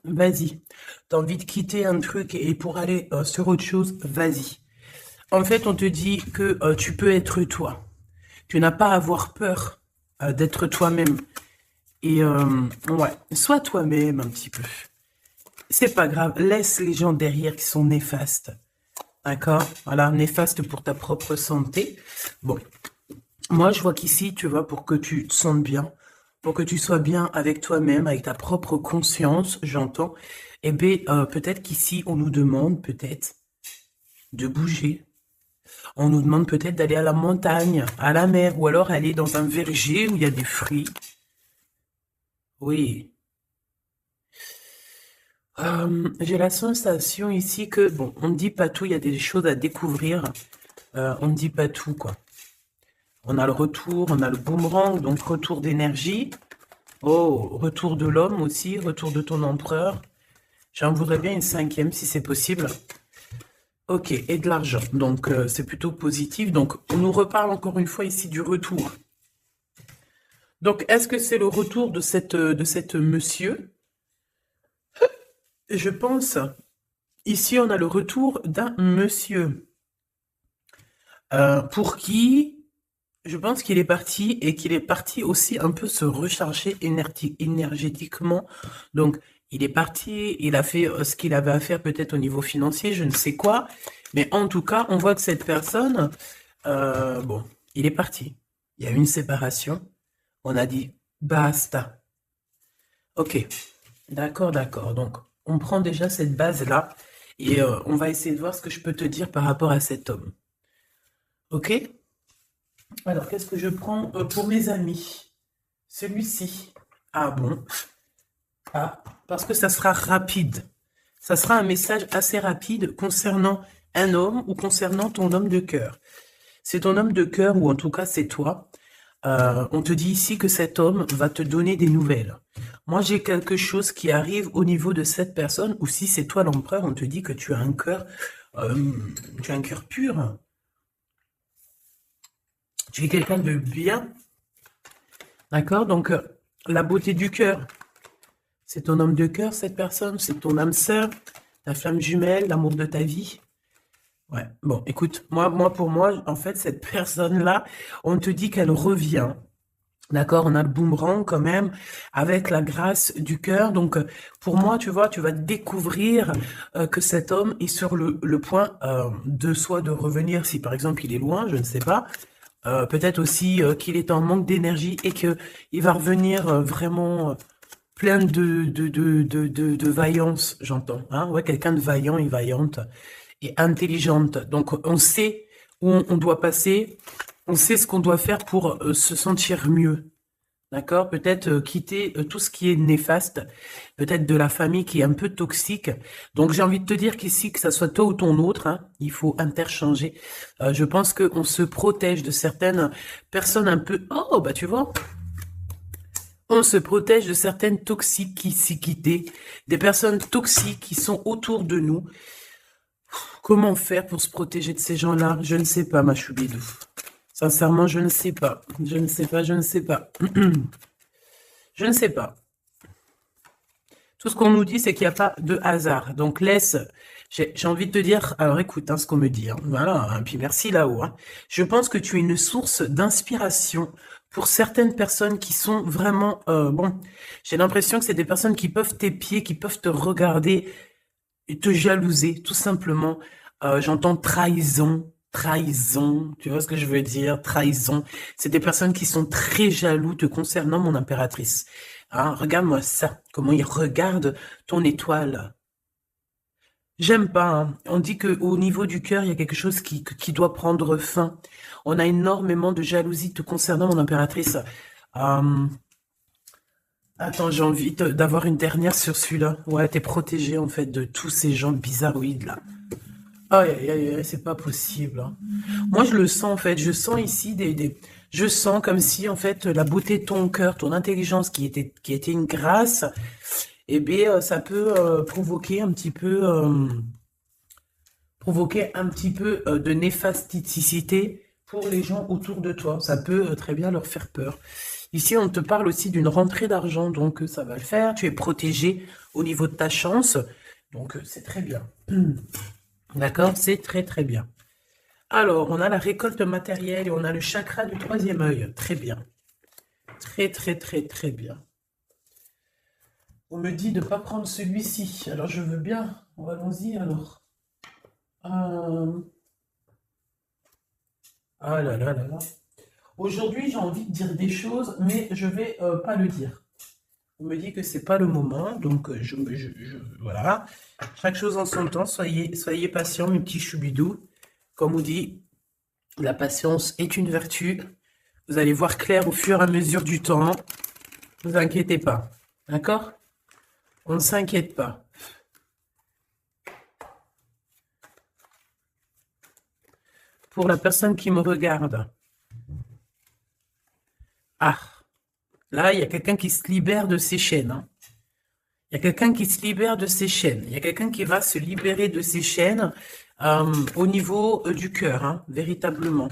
vas-y. T'as envie de quitter un truc et pour aller sur autre chose, vas-y. En fait, on te dit que tu peux être toi. Tu n'as pas à avoir peur d'être toi-même. Et ouais, sois toi-même un petit peu. C'est pas grave, laisse les gens derrière qui sont néfastes. D'accord? Voilà, néfastes pour ta propre santé. Bon, moi je vois qu'ici, tu vois, pour que tu te sentes bien, pour que tu sois bien avec toi-même, avec ta propre conscience, j'entends, eh bien, peut-être qu'ici, on nous demande peut-être de bouger. On nous demande peut-être d'aller à la montagne, à la mer, ou alors aller dans un verger où il y a des fruits. Oui. J'ai la sensation ici que, bon, on ne dit pas tout, il y a des choses à découvrir. On ne dit pas tout, quoi. On a le retour, on a le boomerang, donc retour d'énergie. Oh, retour de l'homme aussi, retour de ton empereur. J'en voudrais bien une cinquième si c'est possible. Ok, et de l'argent, donc c'est plutôt positif. Donc on nous reparle encore une fois ici du retour. Donc est-ce que c'est le retour de cette monsieur? Je pense, ici on a le retour d'un monsieur pour qui je pense qu'il est parti et qu'il est parti aussi un peu se recharger énergétiquement. Donc, il est parti, il a fait ce qu'il avait à faire peut-être au niveau financier, je ne sais quoi. Mais en tout cas, on voit que cette personne, bon, il est parti. Il y a eu une séparation. On a dit basta. Ok, d'accord, d'accord. Donc, on prend déjà cette base-là et on va essayer de voir ce que je peux te dire par rapport à cet homme. Ok? Alors, qu'est-ce que je prends pour mes amis? Celui-ci. Ah bon? Ah, parce que ça sera rapide. Ça sera un message assez rapide concernant un homme ou concernant ton homme de cœur. C'est ton homme de cœur ou en tout cas c'est toi. On te dit ici que cet homme va te donner des nouvelles. Moi, j'ai quelque chose qui arrive au niveau de cette personne, ou si c'est toi l'empereur, on te dit que euh, tu as un cœur pur. Tu es quelqu'un de bien, d'accord? Donc, la beauté du cœur, c'est ton homme de cœur, cette personne, c'est ton âme sœur, ta flamme jumelle, l'amour de ta vie. Ouais, bon, écoute, pour moi, en fait, cette personne-là, on te dit qu'elle revient. D'accord, on a le boomerang quand même, avec la grâce du cœur. Donc, pour moi, tu vois, tu vas découvrir que cet homme est sur le point de soit de revenir, si par exemple il est loin, je ne sais pas. Peut-être aussi qu'il est en manque d'énergie et que il va revenir vraiment plein de vaillance, j'entends. Hein, ouais, quelqu'un de vaillant et vaillante et intelligente. Donc, on sait où on doit passer, on sait ce qu'on doit faire pour se sentir mieux. D'accord? Peut-être quitter tout ce qui est néfaste, peut-être de la famille qui est un peu toxique. Donc j'ai envie de te dire qu'ici, que ça soit toi ou ton autre, hein, il faut interchanger. Je pense qu'on se protège de certaines personnes un peu... Oh, bah tu vois, on se protège de certaines toxicités, des personnes toxiques qui sont autour de nous. Comment faire pour se protéger de ces gens-là? Je ne sais pas, ma choubidou. Sincèrement, je ne sais pas. Je ne sais pas, je ne sais pas. Je ne sais pas. Tout ce qu'on nous dit, c'est qu'il n'y a pas de hasard. Donc laisse, j'ai envie de te dire, alors écoute hein, ce qu'on me dit. Hein. Voilà, et puis merci là-haut. Hein. Je pense que tu es une source d'inspiration pour certaines personnes qui sont vraiment... bon, j'ai l'impression que c'est des personnes qui peuvent t'épier, qui peuvent te regarder et te jalouser, tout simplement. J'entends trahison, trahison, tu vois ce que je veux dire, trahison. C'est des personnes qui sont très jaloux te concernant, mon impératrice. Hein, regarde-moi ça, comment il regarde ton étoile. J'aime pas. Hein. On dit que au niveau du cœur, il y a quelque chose qui doit prendre fin. On a énormément de jalousie te concernant, mon impératrice. Euh, Attends, j'ai envie d'avoir une dernière sur celui-là. Ouais, t'es protégée en fait de tous ces gens bizarroïdes là. Aïe, aïe, aïe, aïe, c'est pas possible. Hein. Moi, je le sens en fait. Je sens ici je sens comme si en fait la beauté de ton cœur, ton intelligence qui était une grâce, eh bien, ça peut provoquer un petit peu de néfasticité pour les gens autour de toi. Ça peut très bien leur faire peur. Ici, on te parle aussi d'une rentrée d'argent, donc ça va le faire. Tu es protégé au niveau de ta chance, donc c'est très bien. D'accord? C'est très très bien. Alors, on a la récolte matérielle et on a le chakra du troisième œil. Très bien. Très très très très bien. On me dit de ne pas prendre celui-ci. Alors, je veux bien. Allons-y alors. Ah là là là là. Aujourd'hui, j'ai envie de dire des choses, mais je vais pas le dire. On me dit que c'est pas le moment, donc voilà. Chaque chose en son temps, soyez patients, mes petits choubidous. Comme on dit, la patience est une vertu. Vous allez voir clair au fur et à mesure du temps. Ne vous inquiétez pas. D'accord? On ne s'inquiète pas. Pour la personne qui me regarde. Ah, là, il y a quelqu'un qui se libère de ses chaînes. Hein. Il y a quelqu'un qui se libère de ses chaînes. Il y a quelqu'un qui va se libérer de ses chaînes au niveau du cœur, hein, véritablement.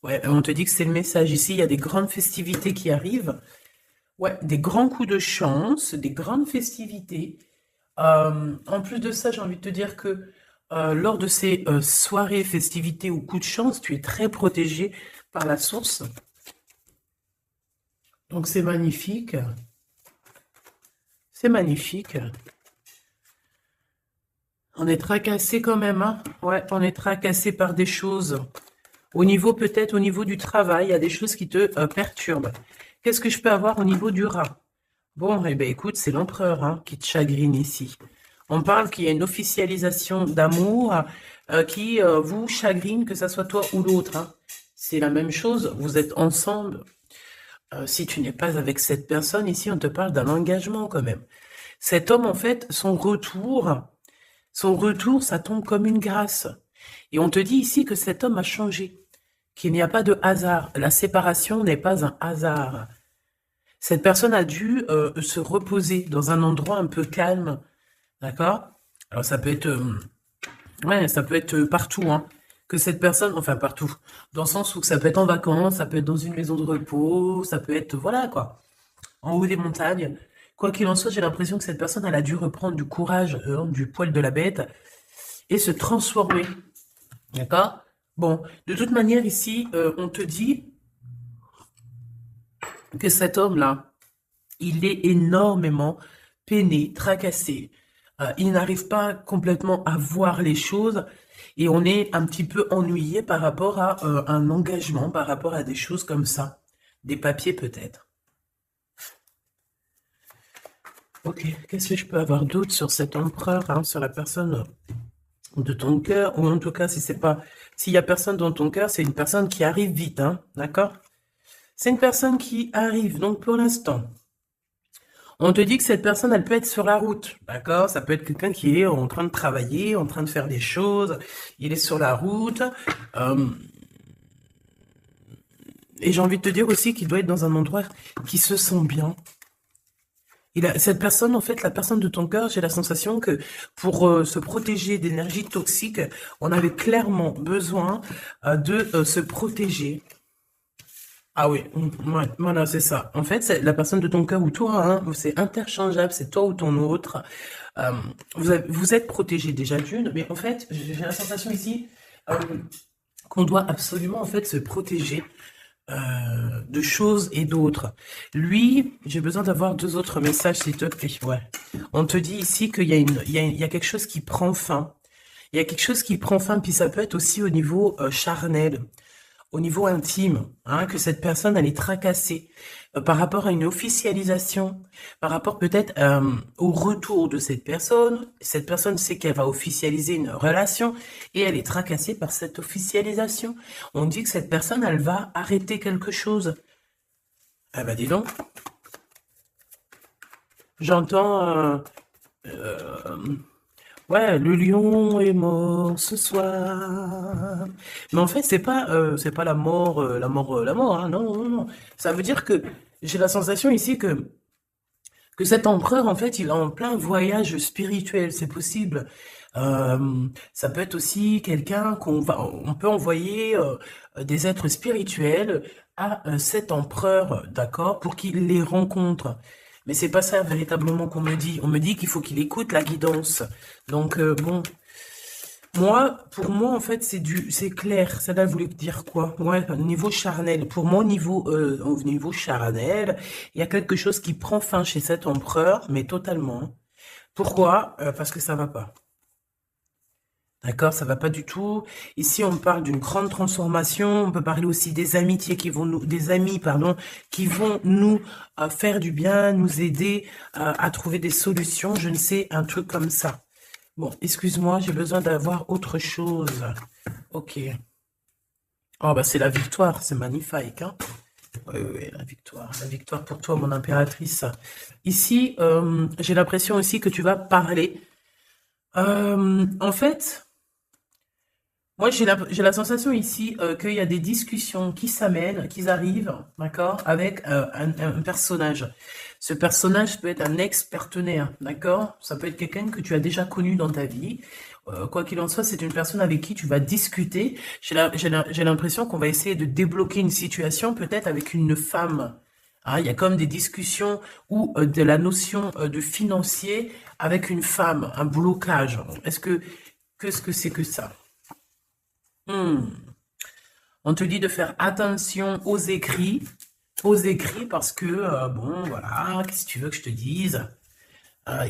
Ouais, on te dit que c'est le message ici. Il y a des grandes festivités qui arrivent. Ouais, des grands coups de chance, des grandes festivités. En plus de ça, j'ai envie de te dire que lors de ces soirées, festivités ou coups de chance, tu es très protégé par la source. Donc c'est magnifique. C'est magnifique. On est tracassé quand même, hein? Ouais, on est tracassé par des choses. Au niveau, peut-être, au niveau du travail, il y a des choses qui te perturbent. Qu'est-ce que je peux avoir au niveau du rat? Bon, eh bien, écoute, c'est l'empereur hein, qui te chagrine ici. On parle qu'il y a une officialisation d'amour qui vous chagrine, que ce soit toi ou l'autre. Hein. C'est la même chose, vous êtes ensemble. Si tu n'es pas avec cette personne, ici, on te parle d'un engagement quand même. Cet homme, en fait, son retour, ça tombe comme une grâce. Et on te dit ici que cet homme a changé, qu'il n'y a pas de hasard. La séparation n'est pas un hasard. Cette personne a dû se reposer dans un endroit un peu calme, d'accord? Alors ça peut être, ouais, ça peut être partout, hein. Que cette personne, enfin partout, dans le sens où ça peut être en vacances, ça peut être dans une maison de repos, ça peut être, voilà quoi, en haut des montagnes. Quoi qu'il en soit, j'ai l'impression que cette personne, elle a dû reprendre du courage, du poil de la bête, et se transformer, d'accord? Bon, de toute manière, ici, on te dit que cet homme-là, il est énormément peiné, tracassé. Il n'arrive pas complètement à voir les choses et on est un petit peu ennuyé par rapport à un engagement, par rapport à des choses comme ça. Des papiers peut-être. Ok, qu'est-ce que je peux avoir d'autre sur cet empereur, hein, sur la personne de ton cœur, ou en tout cas, si c'est pas, s'il y a personne dans ton cœur, c'est une personne qui arrive vite, hein, d'accord? C'est une personne qui arrive, donc pour l'instant, on te dit que cette personne, elle peut être sur la route, d'accord? Ça peut être quelqu'un qui est en train de travailler, en train de faire des choses, il est sur la route, et j'ai envie de te dire aussi qu'il doit être dans un endroit qui se sent bien. Cette personne, en fait, la personne de ton cœur, j'ai la sensation que pour se protéger d'énergie toxique, on avait clairement besoin de se protéger. Ah oui, ouais, voilà, c'est ça. En fait, c'est la personne de ton cœur ou toi, hein, c'est interchangeable, c'est toi ou ton autre. Vous êtes protégé déjà d'une, mais en fait, j'ai la sensation ici qu'on doit absolument en fait se protéger de choses et d'autres. Lui, j'ai besoin d'avoir deux autres messages, s'il te plaît. Ouais. On te dit ici qu'il y a il y a quelque chose qui prend fin. Il y a quelque chose qui prend fin, puis ça peut être aussi au niveau charnel, au niveau intime, hein, que cette personne, elle est tracassée par rapport à une officialisation, par rapport peut-être au retour de cette personne. Cette personne sait qu'elle va officialiser une relation et elle est tracassée par cette officialisation. On dit que cette personne, elle va arrêter quelque chose. Ah bah dis donc. J'entends... ouais, le lion est mort ce soir. Mais en fait, c'est pas la mort, la mort, la mort. Hein, non, non, non. Ça veut dire que j'ai la sensation ici que Que cet empereur, en fait, il est en plein voyage spirituel, c'est possible. Ça peut être aussi quelqu'un on peut envoyer des êtres spirituels à cet empereur, d'accord, pour qu'il les rencontre. Mais c'est pas ça véritablement qu'on me dit. On me dit qu'il faut qu'il écoute la guidance. Donc bon, pour moi, en fait, c'est clair. Ça là voulait dire quoi? Ouais, au niveau charnel. Pour moi, au niveau charnel, il y a quelque chose qui prend fin chez cet empereur, mais totalement. Pourquoi? Parce que ça va pas. D'accord, ça va pas du tout. Ici, on parle d'une grande transformation. On peut parler aussi des amitiés des amis, pardon, qui vont nous faire du bien, nous aider à trouver des solutions. Je ne sais, un truc comme ça. Bon, excuse-moi, j'ai besoin d'avoir autre chose. Ok. Oh, bah, c'est la victoire, c'est magnifique, hein. Oui, oui, oui, la victoire pour toi, mon impératrice. Ici, j'ai l'impression aussi que tu vas parler. En fait, moi, j'ai la sensation ici qu'il y a des discussions qui s'amènent, qui arrivent, d'accord, avec un personnage. Ce personnage peut être un ex-partenaire, d'accord? Ça peut être quelqu'un que tu as déjà connu dans ta vie. Quoi qu'il en soit, c'est une personne avec qui tu vas discuter. J'ai l'impression qu'on va essayer de débloquer une situation, peut-être avec une femme. Hein, il y a comme des discussions ou de la notion de financier avec une femme, un blocage. Qu'est-ce que c'est que ça? Hmm. On te dit de faire attention aux écrits parce que, bon, voilà, qu'est-ce que tu veux que je te dise?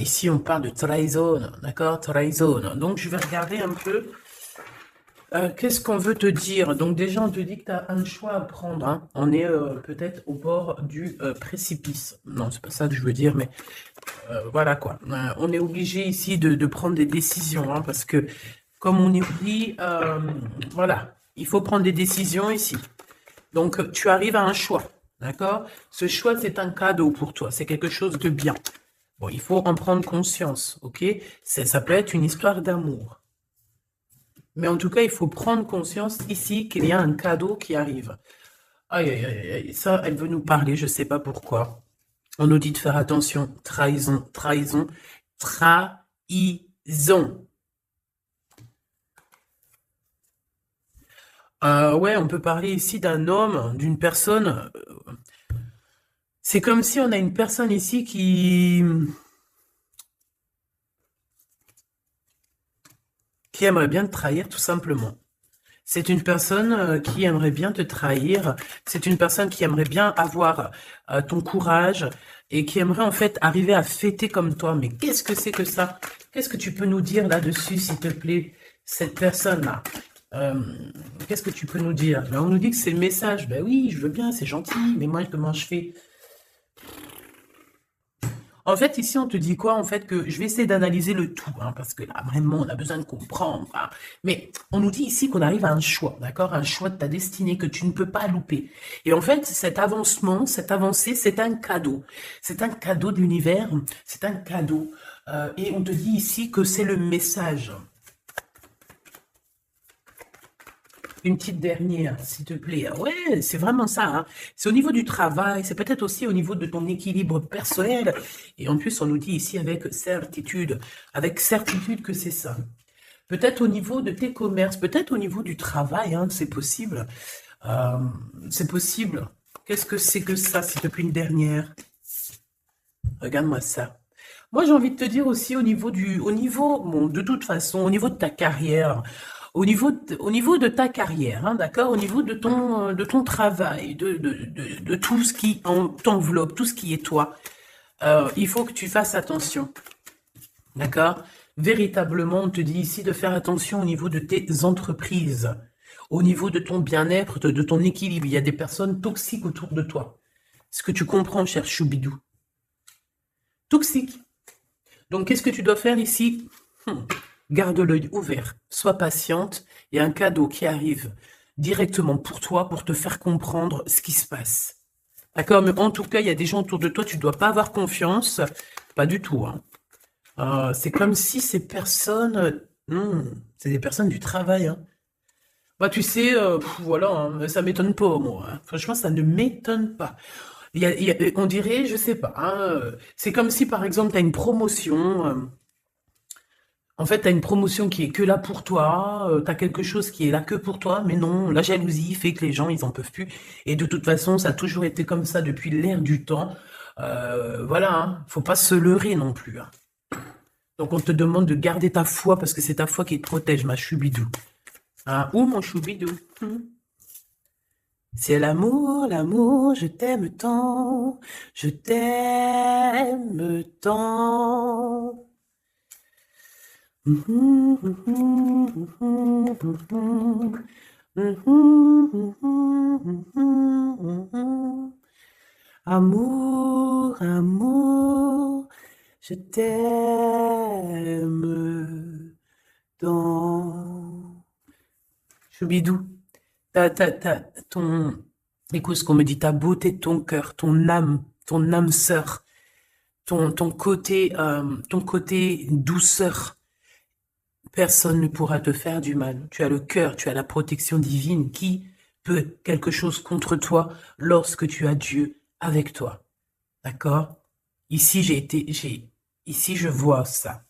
Ici, on parle de trahison, d'accord? Trahison. Donc, je vais regarder un peu, qu'est-ce qu'on veut te dire? Donc, déjà, on te dit que tu as un choix à prendre, hein. On est peut-être au bord du précipice. Non, c'est pas ça que je veux dire, mais voilà quoi. On est obligé ici de prendre des décisions, hein, parce que, comme on est dit, voilà, il faut prendre des décisions ici. Donc, tu arrives à un choix, d'accord? Ce choix, c'est un cadeau pour toi, c'est quelque chose de bien. Bon, il faut en prendre conscience, ok? Ça peut être une histoire d'amour. Mais en tout cas, il faut prendre conscience ici qu'il y a un cadeau qui arrive. Aïe, aïe, aïe, aïe, ça, elle veut nous parler, je ne sais pas pourquoi. On nous dit de faire attention. Trahison, trahison, trahison. Ouais, on peut parler ici d'un homme, d'une personne. C'est comme si on a une personne ici qui aimerait bien te trahir, tout simplement. C'est une personne qui aimerait bien te trahir. C'est une personne qui aimerait bien avoir ton courage et qui aimerait en fait arriver à fêter comme toi. Mais qu'est-ce que c'est que ça? Qu'est-ce que tu peux nous dire là-dessus, s'il te plaît, cette personne-là? Euh, Qu'est-ce que tu peux nous dire? Ben, on nous dit que c'est le message. Ben oui, je veux bien, c'est gentil, mais moi, comment je fais? En fait, ici, on te dit quoi? En fait, que je vais essayer d'analyser le tout, hein, parce que là, vraiment, on a besoin de comprendre, hein. Mais on nous dit ici qu'on arrive à un choix, d'accord? Un choix de ta destinée que tu ne peux pas louper. Et en fait, cet avancement, cette avancée, c'est un cadeau. C'est un cadeau de l'univers, c'est un cadeau. Et on te dit ici que c'est le message. Une petite dernière, s'il te plaît. Ouais, c'est vraiment ça, hein. C'est au niveau du travail, c'est peut-être aussi au niveau de ton équilibre personnel. Et en plus, on nous dit ici avec certitude que c'est ça. Peut-être au niveau de tes commerces, peut-être au niveau du travail, hein, c'est possible. Euh, c'est possible. Qu'est-ce que c'est que ça, s'il te plaît, une dernière? Regarde-moi ça. Moi, j'ai envie de te dire aussi bon, de toute façon, au niveau de ta carrière, au niveau de ta carrière, hein, d'accord, au niveau de ton travail, de tout ce qui t'enveloppe, tout ce qui est toi, il faut que tu fasses attention, d'accord? Véritablement, on te dit ici de faire attention au niveau de tes entreprises, au niveau de ton bien-être, de ton équilibre. Il y a des personnes toxiques autour de toi. Est-ce que tu comprends, cher Choubidou? Toxiques. Donc, qu'est-ce que tu dois faire ici? Garde l'œil ouvert, sois patiente, il y a un cadeau qui arrive directement pour toi, pour te faire comprendre ce qui se passe. D'accord? Mais en tout cas, il y a des gens autour de toi, tu ne dois pas avoir confiance. Pas du tout, hein. C'est comme si ces personnes... c'est des personnes du travail, hein. Bah, tu sais, voilà, hein, ça m'étonne pas, moi, hein. Franchement, ça ne m'étonne pas. On dirait, je sais pas, hein, c'est comme si par exemple tu as une promotion, en fait tu as une promotion qui est que là pour toi, tu as quelque chose qui est là que pour toi, mais non, la jalousie fait que les gens ils en peuvent plus. Et de toute façon, ça a toujours été comme ça depuis l'ère du temps. Voilà, hein, faut pas se leurrer non plus, hein. Donc on te demande de garder ta foi parce que c'est ta foi qui te protège, ma choubidou. Hein, ou mon choubidou. C'est l'amour, l'amour, je t'aime tant, je t'aime tant. Amour, amour, je t'aime tant. Choubidou. Ton, écoute ce qu'on me dit, ta beauté, ton cœur, ton âme sœur, ton côté douceur, personne ne pourra te faire du mal. Tu as le cœur, tu as la protection divine qui peut quelque chose contre toi lorsque tu as Dieu avec toi. D'accord? Ici, ici, je vois ça.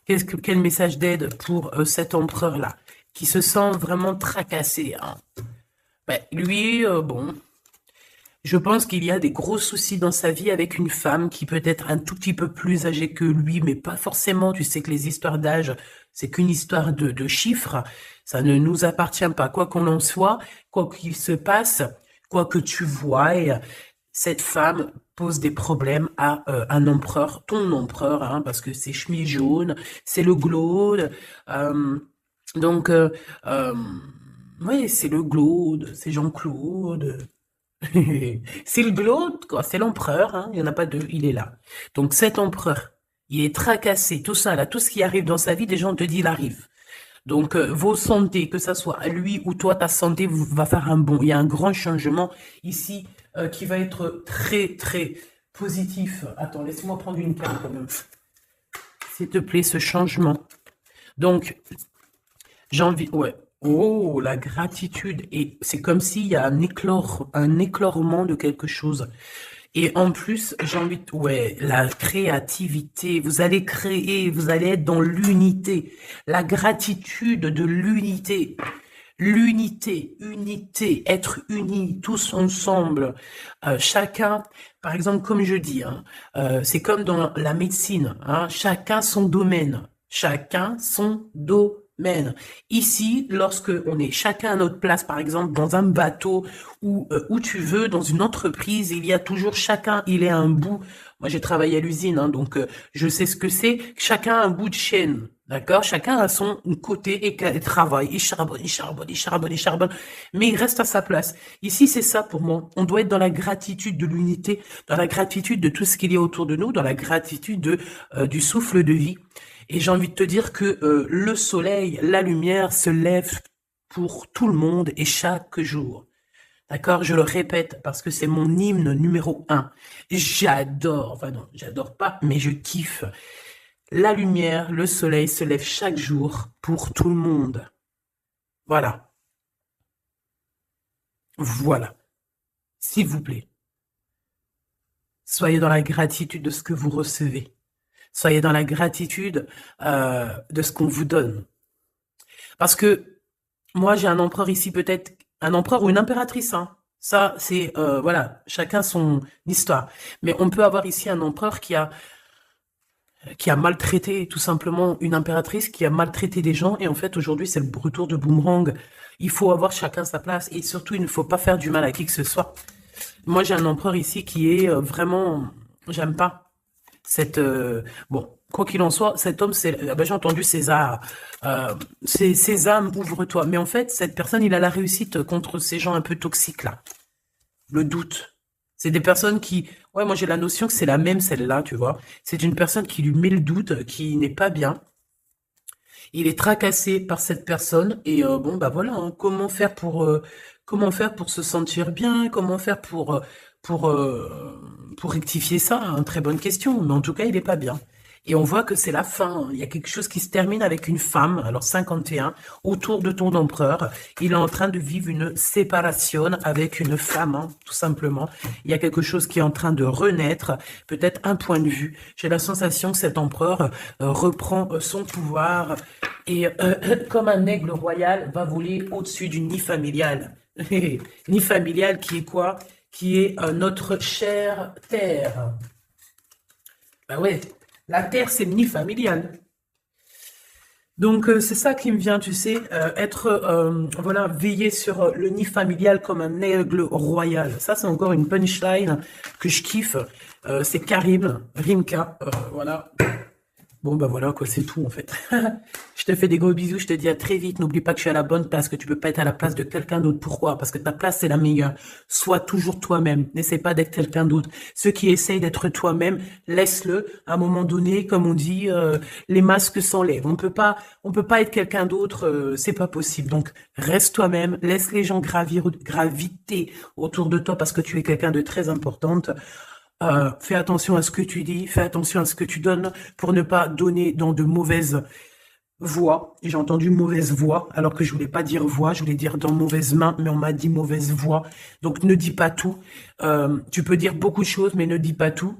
Quel message d'aide pour cet empereur-là, qui se sent vraiment tracassé, hein. Ben, lui, bon, je pense qu'il y a des gros soucis dans sa vie avec une femme qui peut être un tout petit peu plus âgée que lui, mais pas forcément. Tu sais que les histoires d'âge, c'est qu'une histoire de chiffres. Ça ne nous appartient pas. Quoi qu'on en soit, quoi qu'il se passe, quoi que tu voies, cette femme pose des problèmes à un empereur, ton empereur, hein, parce que c'est chemise jaune, c'est le glaude. Donc, oui, c'est le glaude, c'est Jean-Claude. C'est le glaude, quoi. C'est l'empereur, hein. Il n'y en a pas deux, il est là. Donc cet empereur, il est tracassé, tout ça, là, tout ce qui arrive dans sa vie, des gens te disent, il arrive. Donc vos santé, que ça soit à lui ou toi, ta santé va faire un bond. Il y a un grand changement ici qui va être très, très positif. Attends, laisse-moi prendre une carte quand même. S'il te plaît, ce changement. Donc, j'ai envie... Ouais. Oh, la gratitude. Et c'est comme s'il y a un éclorement de quelque chose. Et en plus, j'ai envie de... Ouais, la créativité. Vous allez créer, vous allez être dans l'unité. La gratitude de l'unité. L'unité, unité, être unis, tous ensemble. Chacun, par exemple, comme je dis, hein, c'est comme dans la médecine, hein, chacun son domaine. Chacun son domaine. Ici, lorsque on est chacun à notre place, par exemple, dans un bateau ou où tu veux, dans une entreprise, il y a toujours chacun, il est à un bout. Moi, j'ai travaillé à l'usine, hein, donc je sais ce que c'est. Chacun a un bout de chaîne. D'accord? Chacun a son côté et travaille. Il charbonne, il charbonne, il charbonne, il charbonne. Mais il reste à sa place. Ici, c'est ça pour moi. On doit être dans la gratitude de l'unité, dans la gratitude de tout ce qu'il y a autour de nous, dans la gratitude du souffle de vie. Et j'ai envie de te dire que le soleil, la lumière se lève pour tout le monde et chaque jour. D'accord? Je le répète parce que c'est mon hymne numéro 1. J'adore, enfin non, j'adore pas, mais je kiffe. La lumière, le soleil se lève chaque jour pour tout le monde. Voilà. Voilà. S'il vous plaît. Soyez dans la gratitude de ce que vous recevez. Soyez dans la gratitude de ce qu'on vous donne. Parce que moi, j'ai un empereur ici, peut-être un empereur ou une impératrice, hein. Ça, c'est, voilà, chacun son histoire. Mais on peut avoir ici un empereur qui a maltraité tout simplement une impératrice, qui a maltraité des gens, et en fait aujourd'hui c'est le retour de boomerang. Il faut avoir chacun sa place, et surtout il ne faut pas faire du mal à qui que ce soit. Moi j'ai un empereur ici qui est vraiment, j'aime pas cette, bon, quoi qu'il en soit, cet homme, c'est, ben, j'ai entendu César, c'est Sésame, ouvre-toi. Mais en fait, cette personne, il a la réussite contre ces gens un peu toxiques là. Le doute. C'est des personnes qui... Ouais, moi j'ai la notion que c'est la même celle-là, tu vois. C'est une personne qui lui met le doute, qui n'est pas bien. Il est tracassé par cette personne. Et bon, bah voilà, hein, comment faire pour se sentir bien? Comment faire pour rectifier ça? Hein, très bonne question. Mais en tout cas, il n'est pas bien. Et on voit que c'est la fin. Il y a quelque chose qui se termine avec une femme, alors 51, autour de ton empereur. Il est en train de vivre une séparation avec une femme, hein, tout simplement. Il y a quelque chose qui est en train de renaître, peut-être un point de vue. J'ai la sensation que cet empereur reprend son pouvoir et, comme un aigle royal, va voler au-dessus du nid familial. Nid familial qui est quoi? Qui est notre chère terre. Ben ouais, la terre, c'est le nid familial. Donc, c'est ça qui me vient, tu sais, voilà, veiller sur le nid familial comme un aigle royal. Ça, c'est encore une punchline que je kiffe. C'est Karim, Rimka, voilà. Bon, bah voilà, quoi, c'est tout, en fait. Je te fais des gros bisous, je te dis à très vite. N'oublie pas que je suis à la bonne place, que tu peux pas être à la place de quelqu'un d'autre. Pourquoi? Parce que ta place, c'est la meilleure. Sois toujours toi-même. N'essaie pas d'être quelqu'un d'autre. Ceux qui essayent d'être toi-même, laisse-le. À un moment donné, comme on dit, les masques s'enlèvent. On peut pas être quelqu'un d'autre, c'est pas possible. Donc, reste toi-même, laisse les gens graviter autour de toi parce que tu es quelqu'un de très importante. Fais attention à ce que tu dis, fais attention à ce que tu donnes pour ne pas donner dans de mauvaises voix. J'ai entendu mauvaise voix, alors que je voulais pas dire voix, je voulais dire dans mauvaise main, mais on m'a dit mauvaise voix. Donc ne dis pas tout. Tu peux dire beaucoup de choses, mais ne dis pas tout.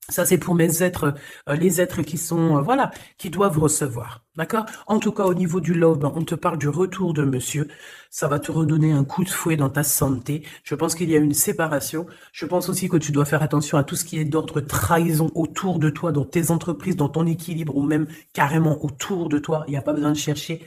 Ça, c'est pour mes êtres, les êtres qui sont, voilà, qui doivent recevoir. D'accord? En tout cas, au niveau du love, on te parle du retour de monsieur. Ça va te redonner un coup de fouet dans ta santé. Je pense qu'il y a une séparation. Je pense aussi que tu dois faire attention à tout ce qui est d'ordre trahison autour de toi, dans tes entreprises, dans ton équilibre, ou même carrément autour de toi. Il n'y a pas besoin de chercher.